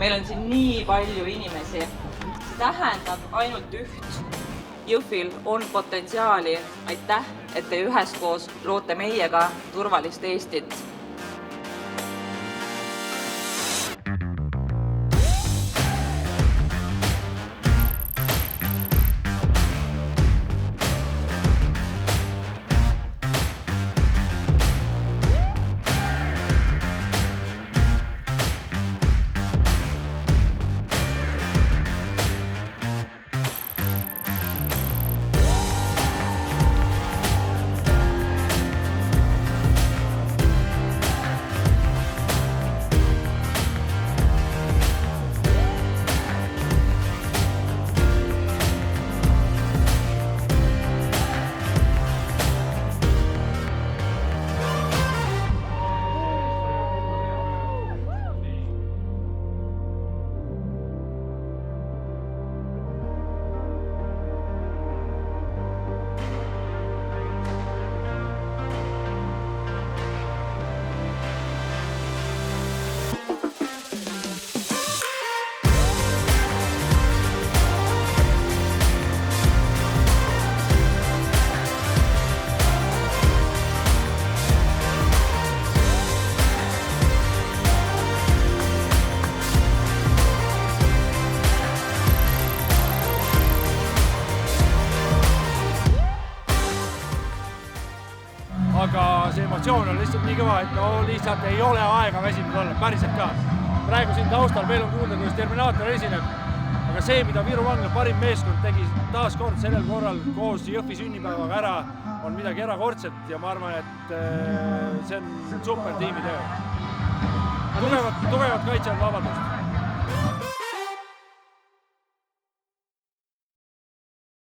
meil on siin nii palju inimesi. See tähendab ainult üht. Jõhvil on potentsiaali. Aitäh, et te üheskoos loote meiega turvalist Eestit. Aga see emotsioon on lihtsalt nii kõva, et lihtsalt ei ole aega väsinud olla, päriselt ka. Praegu siin taustal veel on kuulda, kuidas Terminaator esineb, aga see, mida Viru Vangla parim meeskond tegi taas kord sellel korral koos Jõhvi sünnipäevaga ära, on midagi erakordset ja ma arvan, et see on super tiimi töö. Tugevad kaitsevad vabadust.